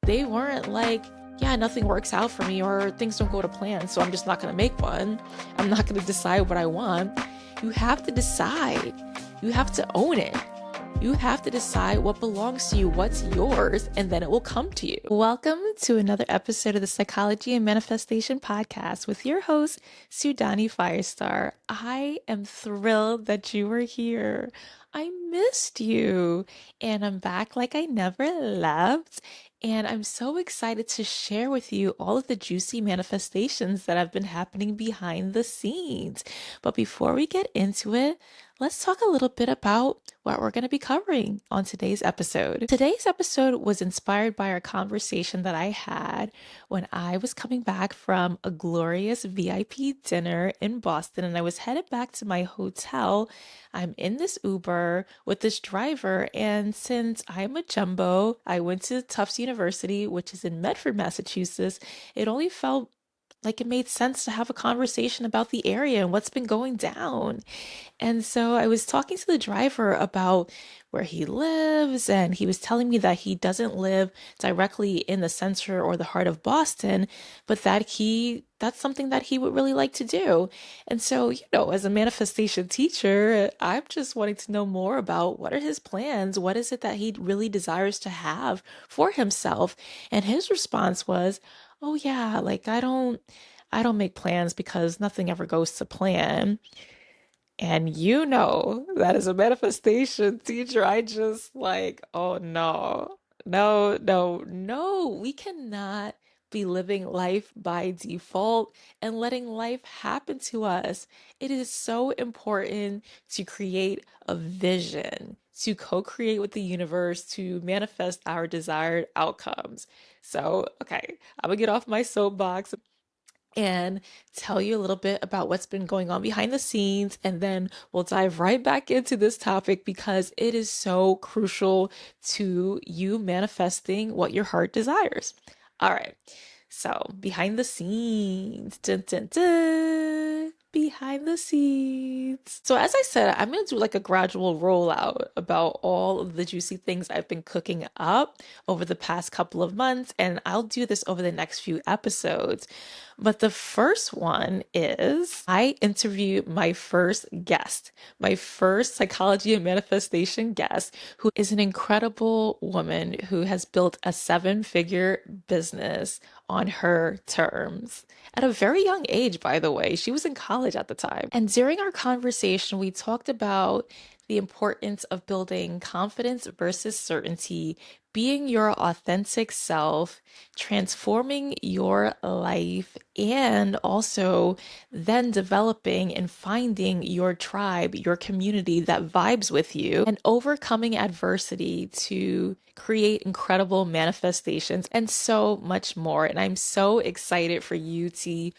They weren't like, yeah, nothing works out for me or things don't go to plan, so I'm just not going to make one. I'm not going to decide what I want. You have to decide. You have to own it. You have to decide what belongs to you, what's yours, and then it will come to you. Welcome to another episode of the Psychology and Manifestation Podcast with your host, Sudane Firestar. I am thrilled that you are here. I missed you, and I'm back like I never left. And I'm so excited to share with you all of the juicy manifestations that have been happening behind the scenes. But before we get into it, let's talk a little bit about what we're going to be covering on today's episode. Today's episode was inspired by our conversation that I had when I was coming back from a glorious VIP dinner in Boston, and I was headed back to my hotel. I'm in this Uber with this driver, and since I'm a jumbo, I went to Tufts University, which is in Medford, Massachusetts. It only felt like it made sense to have a conversation about the area and what's been going down. And so I was talking to the driver about where he lives, and he was telling me that he doesn't live directly in the center or the heart of Boston, but that's something that he would really like to do. And so, as a manifestation teacher, I'm just wanting to know more about what are his plans? What is it that he really desires to have for himself? And his response was, "Oh yeah, like I don't make plans because nothing ever goes to plan." And that as a manifestation teacher, I just like, oh no, no, no, no. We cannot be living life by default and letting life happen to us. It is so important to create a vision, to co-create with the universe, to manifest our desired outcomes. So, okay, I'm gonna get off my soapbox and tell you a little bit about what's been going on behind the scenes. And then we'll dive right back into this topic because it is so crucial to you manifesting what your heart desires. All right. So, behind the scenes. Dun, dun, dun. Behind the scenes. So, as I said, I'm going to do like a gradual rollout about all of the juicy things I've been cooking up over the past couple of months. And I'll do this over the next few episodes. But the first one is I interviewed my first guest, my first psychology and manifestation guest, who is an incredible woman who has built a seven-figure business on her terms. At a very young age, by the way. She was in college at the time. And during our conversation, we talked about the importance of building confidence versus certainty, being your authentic self, transforming your life, and also then developing and finding your tribe, your community that vibes with you, and overcoming adversity to create incredible manifestations and so much more. And I'm so excited for you to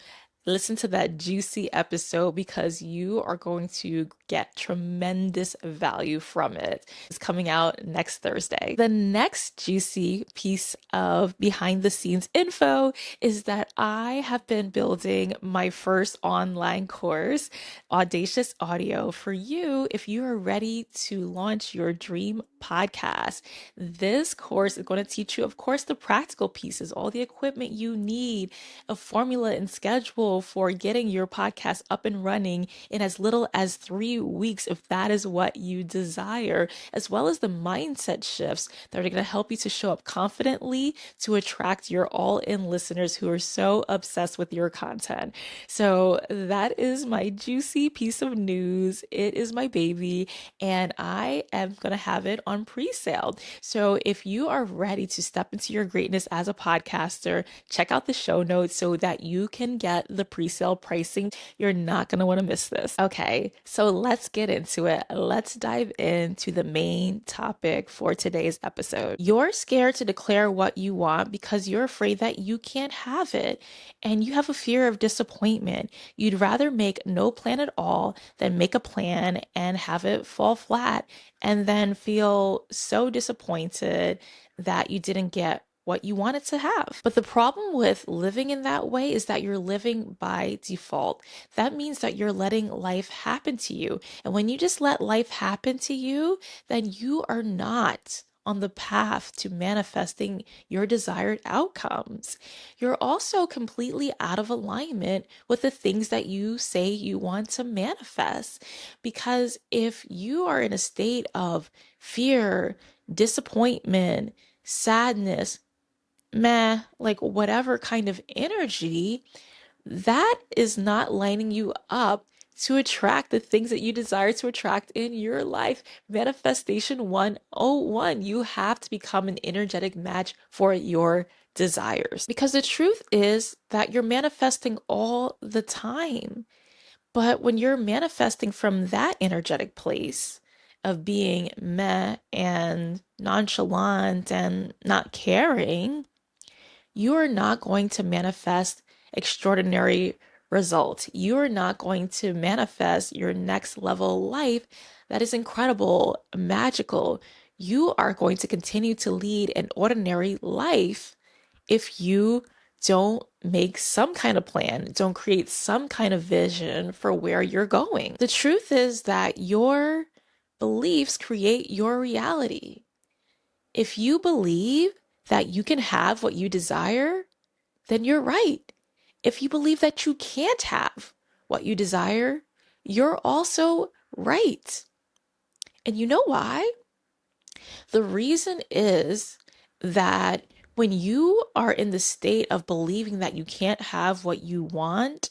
listen to that juicy episode because you are going to get tremendous value from it. It's coming out next Thursday. The next juicy piece of behind the scenes info is that I have been building my first online course, Audacious Audio, for you if you are ready to launch your dream podcast. This course is going to teach you, of course, the practical pieces, all the equipment you need, a formula and schedule for getting your podcast up and running in as little as 3 weeks, if that is what you desire, as well as the mindset shifts that are going to help you to show up confidently to attract your all-in listeners who are so obsessed with your content. So that is my juicy piece of news. It is my baby, and I am going to have it on pre-sale. So if you are ready to step into your greatness as a podcaster, check out the show notes so that you can get the pre-sale pricing. You're not going to want to miss this. Okay, so let's get into it. Let's dive into the main topic for today's episode. You're scared to declare what you want because you're afraid that you can't have it, and you have a fear of disappointment. You'd rather make no plan at all than make a plan and have it fall flat and then feel so disappointed that you didn't get what you wanted to have. But the problem with living in that way is that you're living by default. That means that you're letting life happen to you. And when you just let life happen to you, then you are not on the path to manifesting your desired outcomes. You're also completely out of alignment with the things that you say you want to manifest. Because if you are in a state of fear, disappointment, sadness, meh, like whatever kind of energy, that is not lining you up to attract the things that you desire to attract in your life. Manifestation 101. You have to become an energetic match for your desires. Because the truth is that you're manifesting all the time. But when you're manifesting from that energetic place of being meh and nonchalant and not caring, you are not going to manifest extraordinary results. You are not going to manifest your next level life that is incredible, magical. You are going to continue to lead an ordinary life if you don't make some kind of plan, don't create some kind of vision for where you're going. The truth is that your beliefs create your reality. If you believe that you can have what you desire, then you're right. If you believe that you can't have what you desire, you're also right. And you know why? The reason is that when you are in the state of believing that you can't have what you want,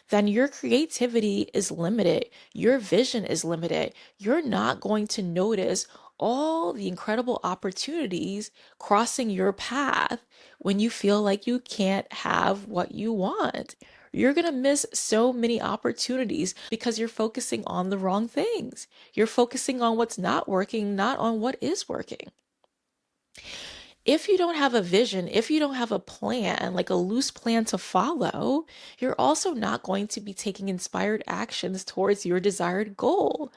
then your creativity is limited. Your vision is limited. You're not going to notice all the incredible opportunities crossing your path when you feel like you can't have what you want. You're going to miss so many opportunities because you're focusing on the wrong things. You're focusing on what's not working, not on what is working. If you don't have a vision, if you don't have a plan, like a loose plan to follow, you're also not going to be taking inspired actions towards your desired goal.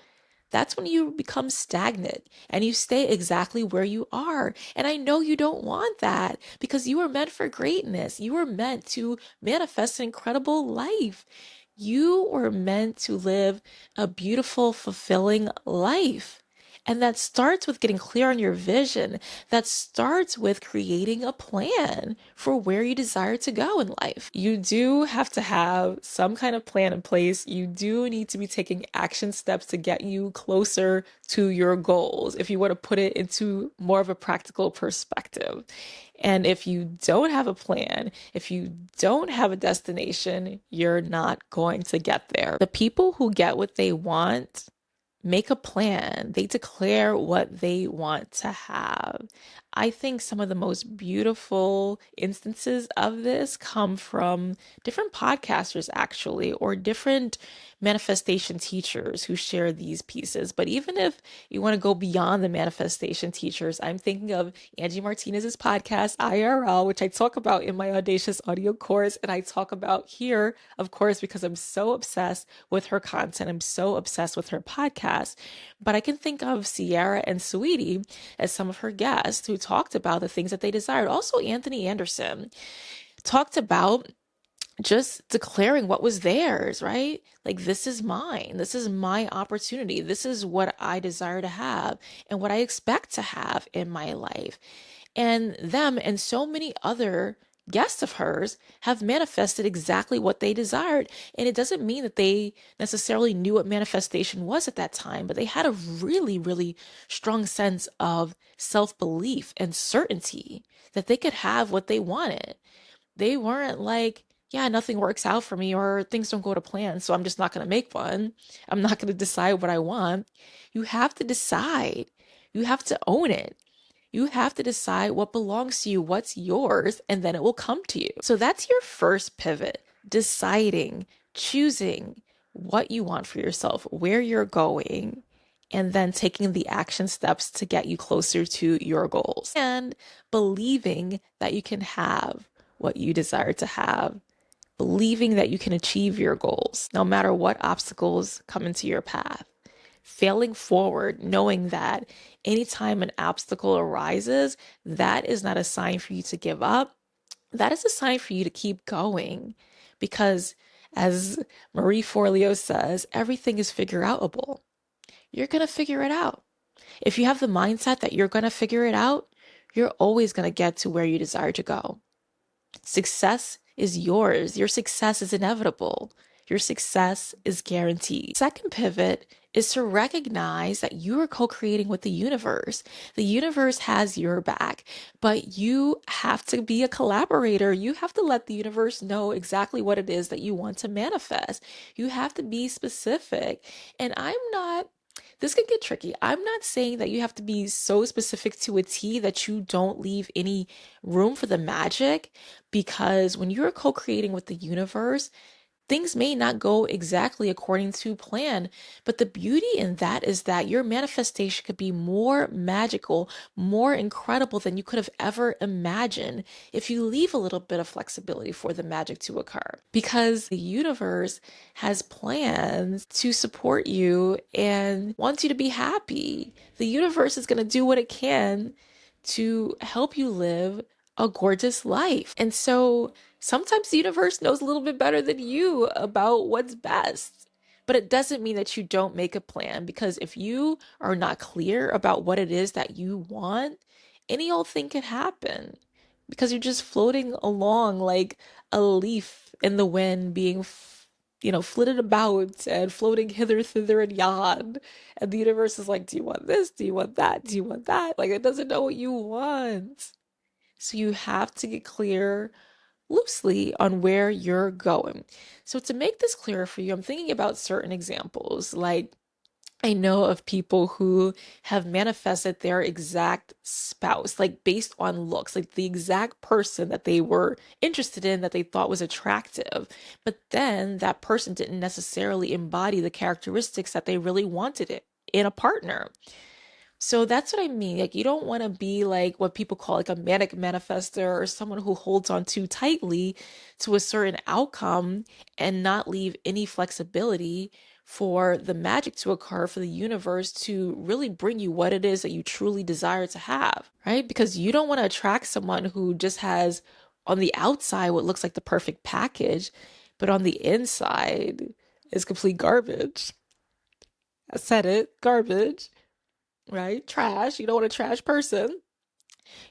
That's when you become stagnant and you stay exactly where you are. And I know you don't want that because you were meant for greatness. You were meant to manifest an incredible life. You were meant to live a beautiful, fulfilling life. And that starts with getting clear on your vision. That starts with creating a plan for where you desire to go in life. You do have to have some kind of plan in place. You do need to be taking action steps to get you closer to your goals, if you want to put it into more of a practical perspective. And if you don't have a plan, if you don't have a destination, you're not going to get there. The people who get what they want make a plan. They declare what they want to have. I think some of the most beautiful instances of this come from different podcasters, actually, or different manifestation teachers who share these pieces. But even if you want to go beyond the manifestation teachers, I'm thinking of Angie Martinez's podcast, IRL, which I talk about in my Audacious audio course. And I talk about here, of course, because I'm so obsessed with her content. I'm so obsessed with her podcast. But I can think of Sierra and Sweetie as some of her guests who talked about the things that they desired. Also, Anthony Anderson talked about just declaring what was theirs, right? Like, this is mine. This is my opportunity. This is what I desire to have and what I expect to have in my life. And them and so many other guests of hers have manifested exactly what they desired. And it doesn't mean that they necessarily knew what manifestation was at that time, but they had a really, really strong sense of self-belief and certainty that they could have what they wanted. They weren't like, yeah, nothing works out for me or things don't go to plan, so I'm just not going to make one. I'm not going to decide what I want. You have to decide. You have to own it. You have to decide what belongs to you, what's yours, and then it will come to you. So that's your first pivot, deciding, choosing what you want for yourself, where you're going, and then taking the action steps to get you closer to your goals and believing that you can have what you desire to have, believing that you can achieve your goals no matter what obstacles come into your path. Failing forward, knowing that anytime an obstacle arises, that is not a sign for you to give up. That is a sign for you to keep going. Because as Marie Forleo says, everything is figure outable. You're going to figure it out. If you have the mindset that you're going to figure it out, you're always going to get to where you desire to go. Success is yours. Your success is inevitable. Your success is guaranteed. Second pivot is to recognize that you are co-creating with the universe. The universe has your back, but you have to be a collaborator. You have to let the universe know exactly what it is that you want to manifest. You have to be specific. And this can get tricky. I'm not saying that you have to be so specific to a T that you don't leave any room for the magic, because when you're co-creating with the universe, things may not go exactly according to plan, but the beauty in that is that your manifestation could be more magical, more incredible than you could have ever imagined if you leave a little bit of flexibility for the magic to occur. Because the universe has plans to support you and wants you to be happy. The universe is going to do what it can to help you live a gorgeous life. And so sometimes the universe knows a little bit better than you about what's best. But it doesn't mean that you don't make a plan, because if you are not clear about what it is that you want, any old thing can happen, because you're just floating along like a leaf in the wind, being flitted about and floating hither, thither, and yon. And the universe is like, do you want this? Do you want that? Do you want that? Like, it doesn't know what you want. So you have to get clear loosely on where you're going. So to make this clearer for you, I'm thinking about certain examples. Like, I know of people who have manifested their exact spouse, like based on looks, like the exact person that they were interested in, that they thought was attractive. But then that person didn't necessarily embody the characteristics that they really wanted it in a partner. So that's what I mean. Like, you don't want to be like what people call like a manic manifester, or someone who holds on too tightly to a certain outcome and not leave any flexibility for the magic to occur, for the universe to really bring you what it is that you truly desire to have, right? Because you don't want to attract someone who just has on the outside what looks like the perfect package, but on the inside is complete garbage. I said it, garbage, right? Trash. You don't want a trash person.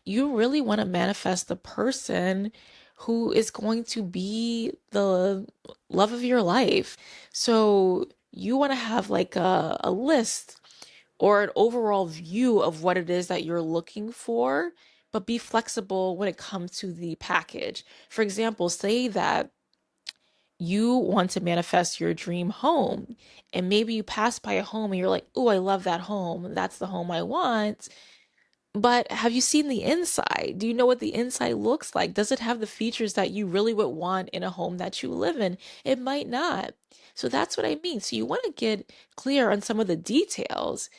You really want to manifest the person who is going to be the love of your life. So you want to have like a list or an overall view of what it is that you're looking for, but be flexible when it comes to the package. For example, say that you want to manifest your dream home, and maybe you pass by a home and you're like, oh, I love that home. That's the home I want. But have you seen the inside? Do you know what the inside looks like? Does it have the features that you really would want in a home that you live in? It might not. So that's what I mean. So you want to get clear on some of the details,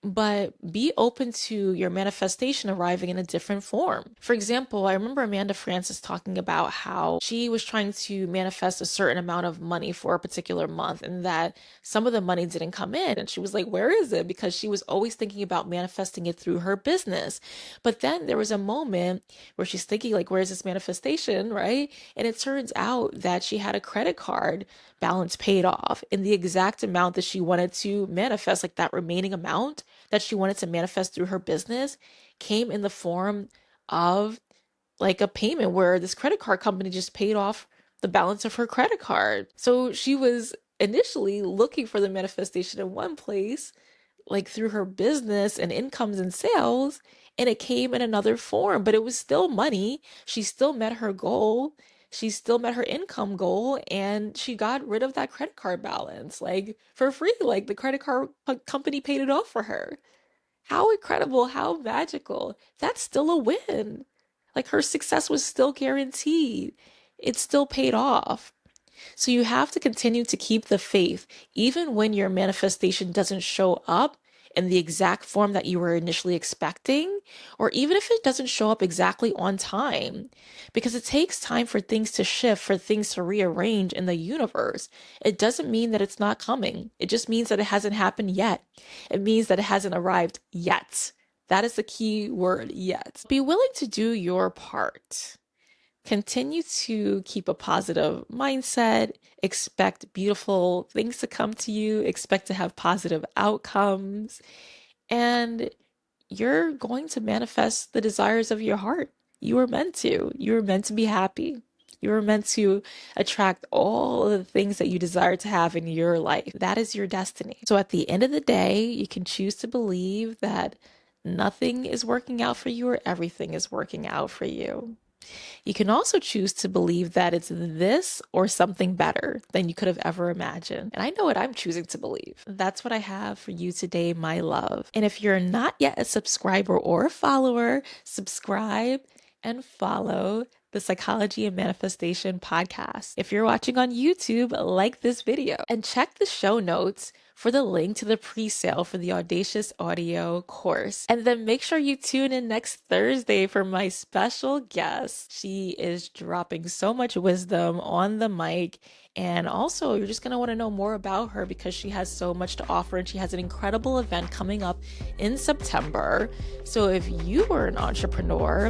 but be open to your manifestation arriving in a different form. For example, I remember Amanda Francis talking about how she was trying to manifest a certain amount of money for a particular month, and that some of the money didn't come in. And she was like, where is it? Because she was always thinking about manifesting it through her business. But then there was a moment where she's thinking, like, where's this manifestation, right? And it turns out that she had a credit card balance paid off in the exact amount that she wanted to manifest, like that remaining amount that she wanted to manifest through her business came in the form of like a payment where this credit card company just paid off the balance of her credit card. So she was initially looking for the manifestation in one place, like through her business and incomes and sales, and it came in another form, but it was still money. She still met her goal. She still met her income goal, and she got rid of that credit card balance like for free. Like the credit card company paid it off for her. How incredible, how magical. That's still a win. Like her success was still guaranteed. It still paid off. So you have to continue to keep the faith, even when your manifestation doesn't show up in the exact form that you were initially expecting, or even if it doesn't show up exactly on time, because it takes time for things to shift, for things to rearrange in the universe. It doesn't mean that it's not coming. It just means that it hasn't happened yet. It means that it hasn't arrived yet. That is the key word, yet. Be willing to do your part. Continue to keep a positive mindset, expect beautiful things to come to you, expect to have positive outcomes, and you're going to manifest the desires of your heart. You were meant to. You were meant to be happy. You were meant to attract all of the things that you desire to have in your life. That is your destiny. So at the end of the day, you can choose to believe that nothing is working out for you or everything is working out for you. You can also choose to believe that it's this or something better than you could have ever imagined. And I know what I'm choosing to believe. That's what I have for you today, my love. And if you're not yet a subscriber or a follower, subscribe and follow the Psychology and Manifestation podcast. If you're watching on YouTube, like this video and check the show notes for the link to the pre-sale for the Audacious Audio course. And then make sure you tune in next Thursday for my special guest. She is dropping so much wisdom on the mic. And also, you're just going to want to know more about her because she has so much to offer, and she has an incredible event coming up in September. So if you are an entrepreneur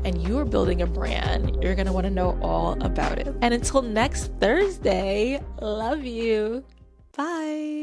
and you are building a brand, you're going to want to know all about it. And until next Thursday, love you. Bye.